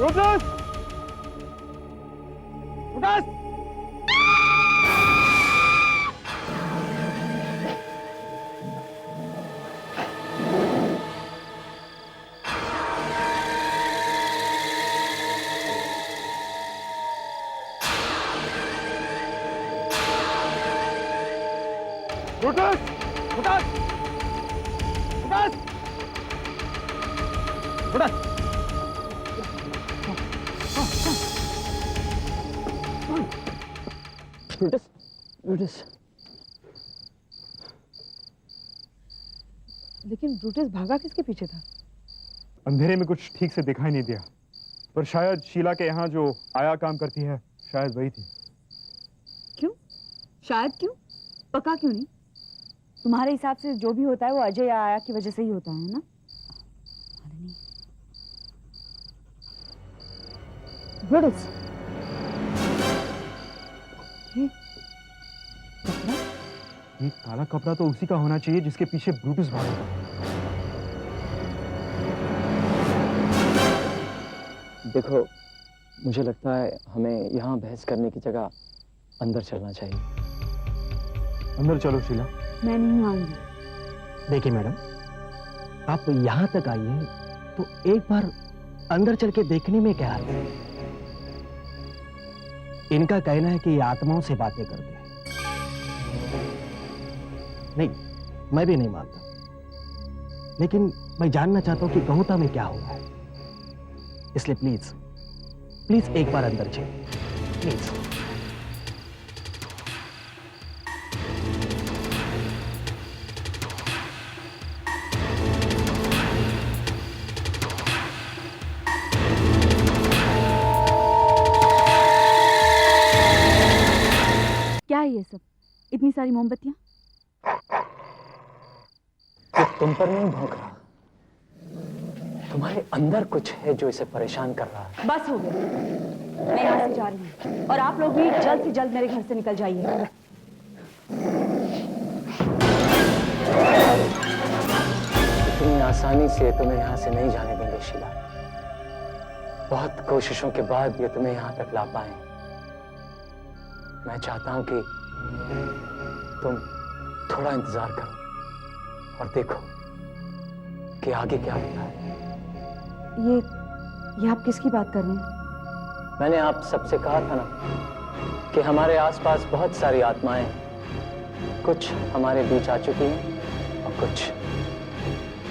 Brutus! Brutus! Brutus! Brutus! Brutus! Brutus! Brutus, Brutus. लेकिन Brutus भागा किसके पीछे था? अंधेरे में कुछ ठीक से दिखाई नहीं दिया, पर शायद शीला के यहाँ जो आया काम करती है, शायद वही थी। क्यों? शायद क्यों? पक्का क्यों नहीं? तुम्हारे हिसाब से जो भी होता है वो अजय या आया की वजह से ही होता है ना? ब्रूटस, ये काला कपड़ा तो उसी का होना चाहिए जिसके पीछे ब्रूटस भागा था। देखो, मुझे लगता है हमें यहाँ बहस करने की जगह अंदर चलना चाहिए। अंदर चलो शीला। मैं नहीं आऊंगी। देखिए मैडम, आप यहाँ तक आइए तो एक बार अंदर चल के देखने में क्या है। इनका कहना है कि ये आत्माओं से बातें करते हैं। नहीं, मैं भी नहीं मानता, लेकिन मैं जानना चाहता हूं कि गहुता में क्या हो रहा है। इसलिए प्लीज प्लीज एक बार अंदर चलिए, प्लीज। क्या है ये सब? इतनी सारी मोमबत्तियां? तुम पर नहीं भौंक रहा, तुम्हारे अंदर कुछ है जो इसे परेशान कर रहा है। बस हो गया, मैं यहाँ से जा रही हूँ और आप लोग भी जल्द से जल्द मेरे घर से निकल जाइए। इतनी आसानी से तुम्हें यहाँ से नहीं जाने देंगे शीला। बहुत कोशिशों के बाद ये तुम्हें यहाँ तक ला पाए। मैं चाहता हूं कि तुम थोड़ा इंतजार करो और देखो कि आगे क्या होता है। ये आप किसकी बात कर रहे हैं? मैंने आप सबसे कहा था ना कि हमारे आसपास बहुत सारी आत्माएं हैं। कुछ हमारे बीच आ चुकी हैं और कुछ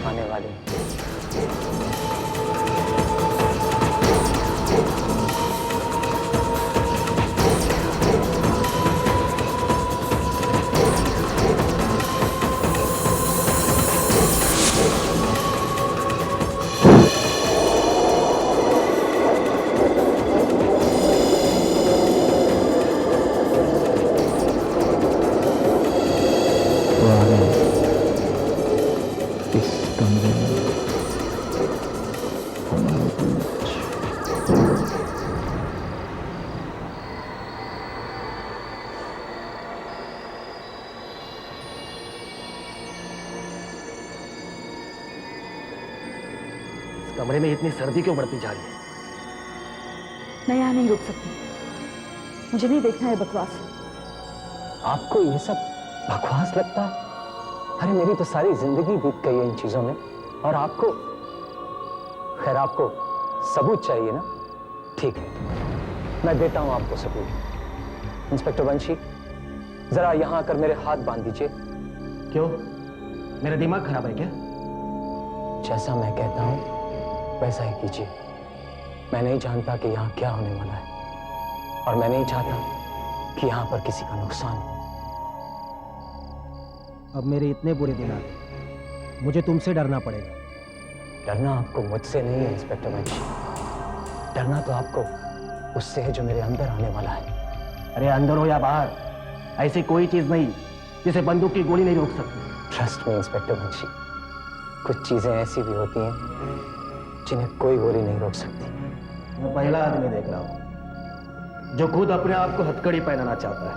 आने वाली हैं। कमरे में इतनी सर्दी क्यों बढ़ती जा रही है? मैं यहाँ नहीं रुक सकती, मुझे नहीं देखना है बकवास। आपको ये सब बकवास लगता है? अरे मेरी तो सारी जिंदगी बीत गई है इन चीजों में, और आपको, खैर आपको सबूत चाहिए ना? ठीक है, मैं देता हूं आपको सबूत। इंस्पेक्टर वंशी, जरा यहां आकर मेरे हाथ बांध दीजिए। क्यों, मेरा दिमाग खराब है क्या? जैसा मैं कहता हूं वैसा ही कीजिए। मैं नहीं जानता कि यहां क्या होने वाला है, और मैं नहीं चाहता कि यहां पर किसी का नुकसान हो। अब मेरे इतने बुरे दिन आ गए, मुझे तुमसे डरना पड़ेगा। डरना आपको मुझसे नहीं है इंस्पेक्टर वंशी, डरना तो आपको उससे है जो मेरे अंदर आने वाला है। अरे अंदर हो या बाहर, ऐसी कोई चीज नहीं जिसे बंदूक की गोली नहीं रोक सकती। ट्रस्ट मी इंस्पेक्टर वंशी, कुछ चीजें ऐसी भी होती हैं जिन्हें कोई गोली नहीं रोक सकती। मैं पहला आदमी देख रहा हूं जो खुद अपने आप को हथकड़ी पहनाना चाहता है।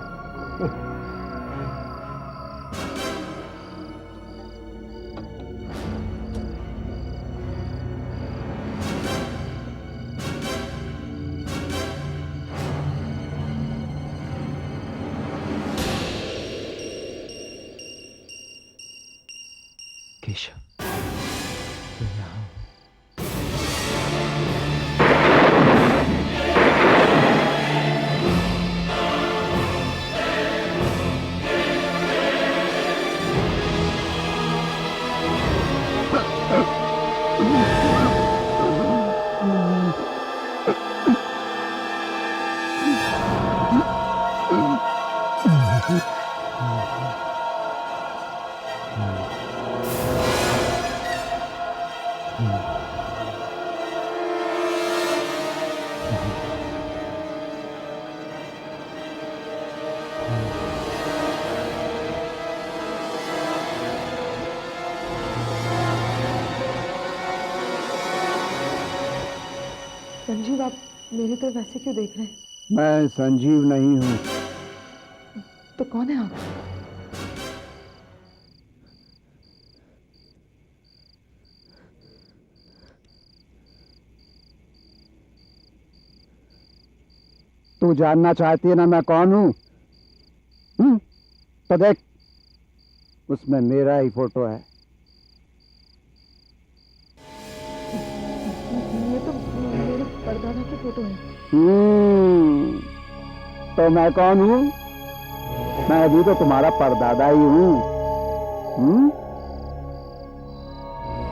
केशव, तू यहाँ संजीव, आप मेरी तरफ ऐसे क्यों देख रहे हैं? मैं संजीव नहीं हूँ। तो कौन है आप? तू जानना चाहती है ना मैं कौन हूँ? तो देख, उसमें मेरा ही फोटो है। ये तो मेरे परदादा की फोटो है। तो मैं कौन हूँ? मैं अभी तो तुम्हारा परदादा ही हूँ।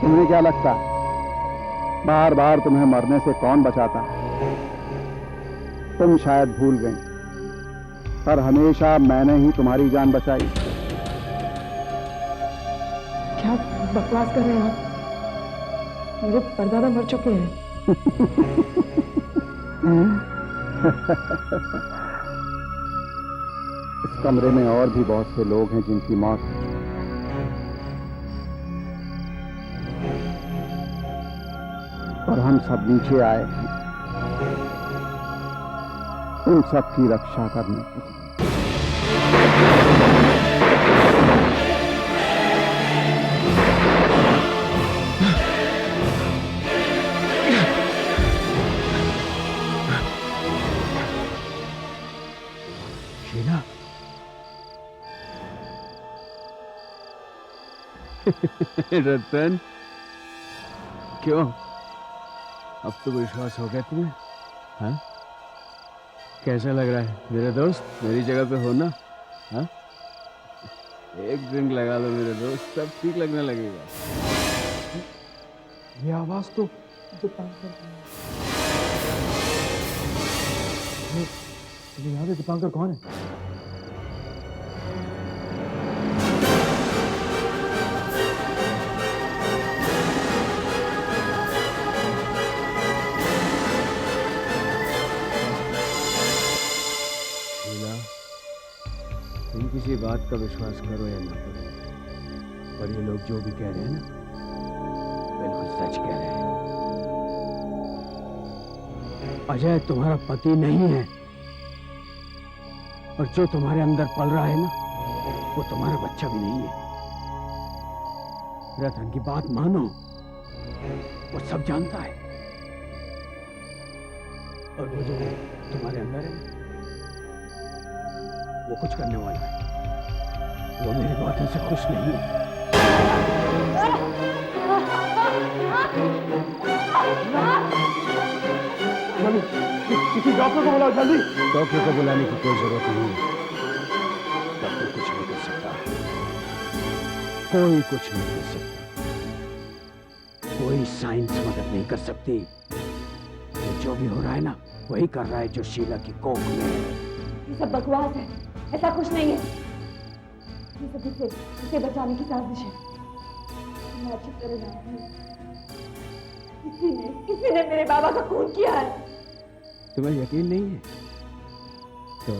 तुम्हें क्या लगता, बार बार तुम्हें मरने से कौन बचाता? तुम शायद भूल गई, पर हमेशा मैंने ही तुम्हारी जान बचाई। क्या बकवास कर रहे हैं आप? मेरे परदादा मर चुके हैं। इस कमरे में और भी बहुत से लोग हैं जिनकी मौत हो चुकी है। और हम सब नीचे आए हैं उन सब की रक्षा करने के लिए। शीला, रतन, क्यों? अब तो विश्वास हो गया तुम्हें? हाँ? कैसा लग रहा है मेरे दोस्त? मेरी जगह पे हो ना? हाँ? एक ड्रिंक लगा लो मेरे दोस्त, सब ठीक लगने लगेगा। ये आवाज तो यहाँ पे दीपांकर कौन है? शीला, तुम किसी बात का विश्वास करो या ना करो, पर ये लोग जो भी कह रहे हैं ना, बिल्कुल सच कह रहे हैं। अजय तुम्हारा पति नहीं है, और जो तुम्हारे अंदर पल रहा है ना, वो तुम्हारा बच्चा भी नहीं है। रतन की बात मानो, वो सब जानता है, और वो जो तुम्हारे अंदर है, वो कुछ करने वाला है। वो मेरी बातों से खुश नहीं है। किसी डॉक्टर को बुलाओ जल्दी। डॉक्टर को बुलाने की कोई जरूरत नहीं है। डॉक्टर कुछ नहीं कर सकता, कोई कुछ नहीं कर सकता, कोई साइंस मदद नहीं कर सकती। ये जो भी हो रहा है ना, वही कर रहा है जो शीला की कोख में है। ये सब बकवास है, ऐसा कुछ नहीं है। ये सब इसे बचाने की साजिश है। मैं अच्छी तरह जानती हूँ, किसी ने मेरे बाबा का खून किया है। तुम्हें यकीन नहीं है तो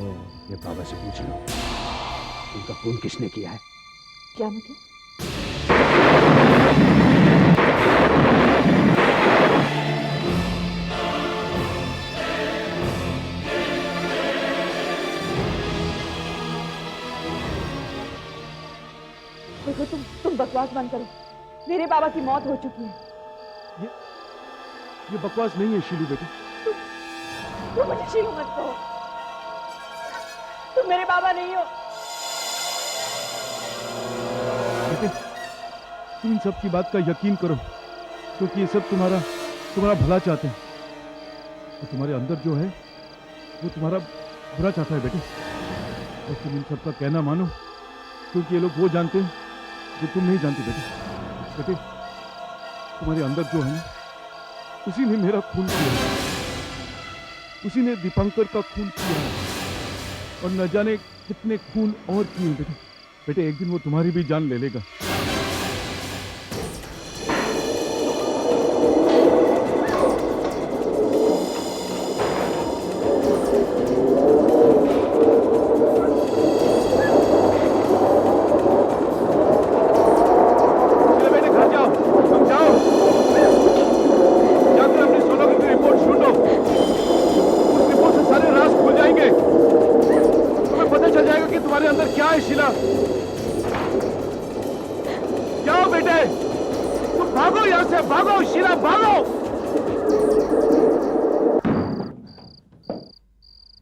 ये बाबा से पूछ लो, उनका खून किसने किया है। क्या मतलब? देखो, तुम बकवास बंद करो। मेरे बाबा की मौत हो चुकी है। ये बकवास नहीं है शीलू बेटी। तुम मुझे शीलू मत कहो, तुम मेरे बाबा नहीं हो। तुम इन सब की बात का यकीन करो, क्योंकि ये सब तुम्हारा भला चाहते हैं। और तुम्हारे अंदर जो है वो तुम्हारा बुरा चाहता है बेटे। और तुम इन सब का कहना मानो, क्योंकि ये लोग वो जानते हैं जो तुम नहीं जानते बेटे। बेटे, तुम्हारे अंदर जो है ना, उसी ने मेरा खून किया है, उसी ने दीपांकर का खून किया है, और न जाने कितने खून और किए बेटे। बेटे, एक दिन वो तुम्हारी भी जान ले लेगा।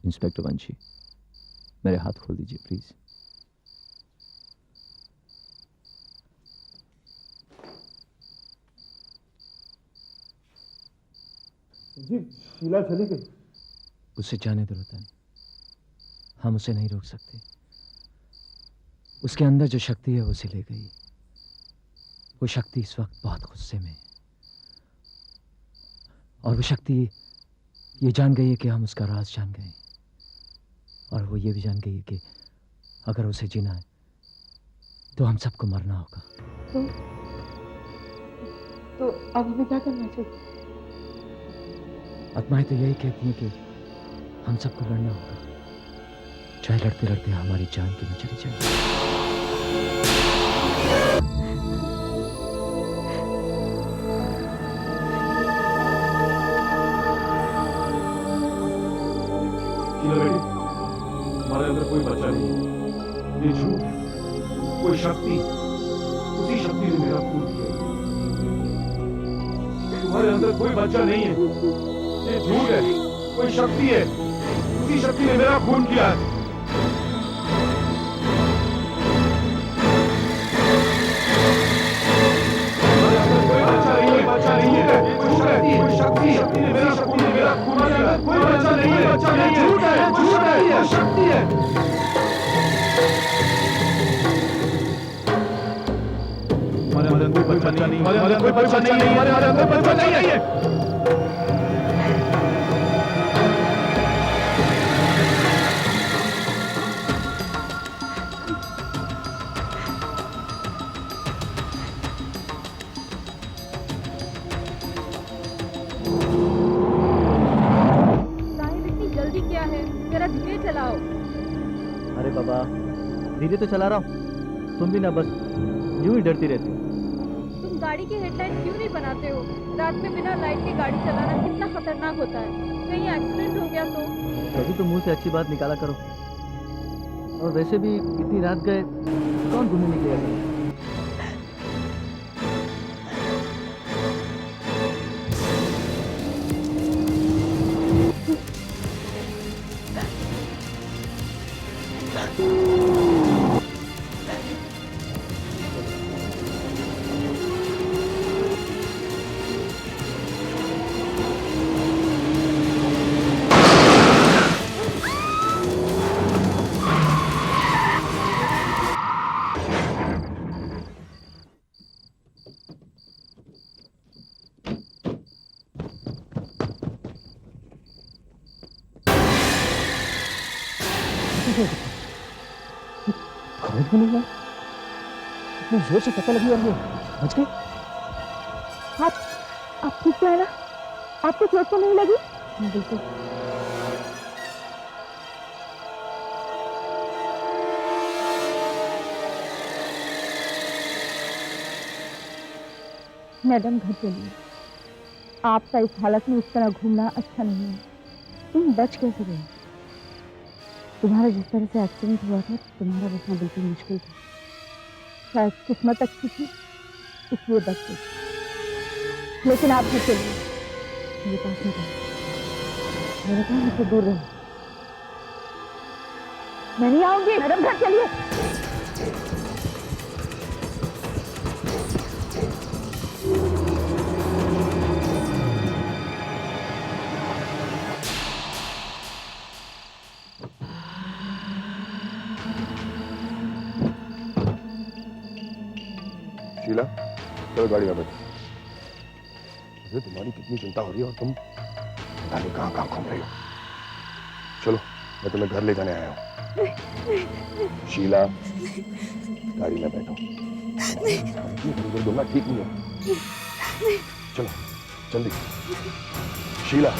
इंस्पेक्टर वंशी, मेरे हाथ खोल दीजिए प्लीज। जी, शीला चली गई। उसे जाने दो रतन, हम उसे नहीं रोक सकते। उसके अंदर जो शक्ति है वो उसे ले गई। वो शक्ति इस वक्त बहुत गुस्से में है, और वो शक्ति ये जान गई है कि हम उसका राज जान गए, और वो ये भी जान गई है कि अगर उसे जीना है तो हम सबको मरना होगा। तो अब हमें क्या करना चाहिए? आत्माएं तो यही कहती हैं कि हम सबको लड़ना होगा, चाहे लड़ते लड़ते हमारी जान की न चली जाए। हमारे अंदर कोई बच्चा नहीं, ये झूठ है। कोई शक्ति, उसी शक्ति ने मेरा खून किया। तुम्हारे अंदर कोई बच्चा नहीं है, ये झूठ है। कोई शक्ति है, उसी शक्ति ने मेरा खून किया है। बच्चा नहीं है, कोई शक्ति ने मेरा खून किया। कोई बच्चा नहीं है, झूठ है, झूठ है, शक्ति है। हमारे अंदर कोई बच्चा नहीं, हमारे अंदर कोई बच्चा नहीं है, हमारे अंदर कोई बच्चा नहीं है। अरे बाबा, धीरे तो चला रहा हूँ, तुम भी ना बस यूं ही डरती रहती हो। तुम गाड़ी की हेडलाइट क्यों नहीं बनाते हो? रात में बिना लाइट के गाड़ी चलाना कितना खतरनाक होता है। कहीं एक्सीडेंट हो गया तो? कभी तो मुंह से अच्छी बात निकाला करो। और वैसे भी इतनी रात गए कौन घूमने निकलेगा? खरोच भी नहीं है, इतनी जोर से टक्कर लगी और ये बच गई। आप ठीक तो है ना? आपको चोट तो नहीं लगी? बिल्कुल। मैडम घर चलिए, आपका इस हालत में इस तरह घूमना अच्छा नहीं है। तुम बच कैसे गई? तुम्हारा जिस तरह से एक्सीडेंट हुआ था, तुम्हारा बचना बिल्कुल मुश्किल था। शायद किस्मत अच्छी थी इसलिए बच गई, लेकिन आप घर चलिए, मेरे पास नहीं रहो। मेरे कहा मुझसे दूर रहो। मैं नहीं आऊंगी। मैडम घर चलिए। शीला चलो गाड़ी में बैठो। मुझे तुम्हारी कितनी चिंता हो रही है और तुम पता नहीं कहाँ कहाँ घूम रही हो। चलो मैं तुम्हें घर ले जाने आया हूँ। शीला गाड़ी में बैठो। दूंगा ठीक नहीं है। चलो जल्दी। शीला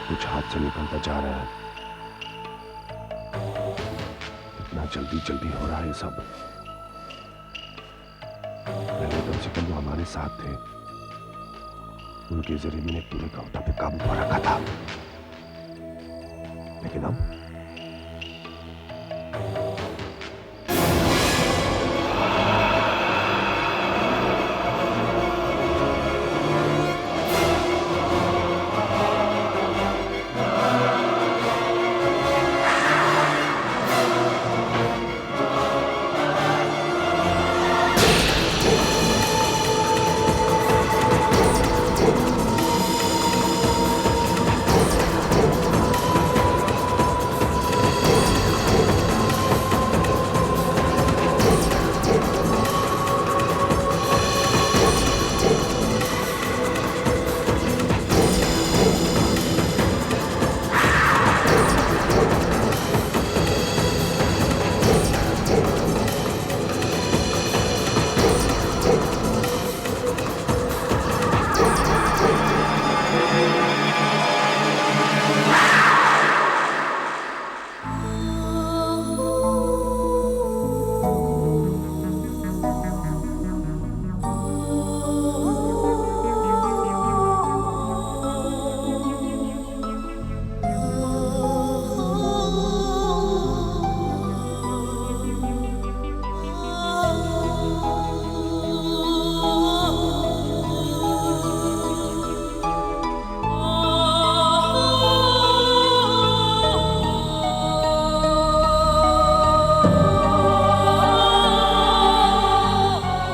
कुछ हाथ से निकलता जा रहा है। इतना जल्दी जल्दी हो रहा है ये सब। पहले कम से कम जो हमारे साथ थे उनके जरिए मैंने पूरे गौता पे काबू पा रखा था, लेकिन अब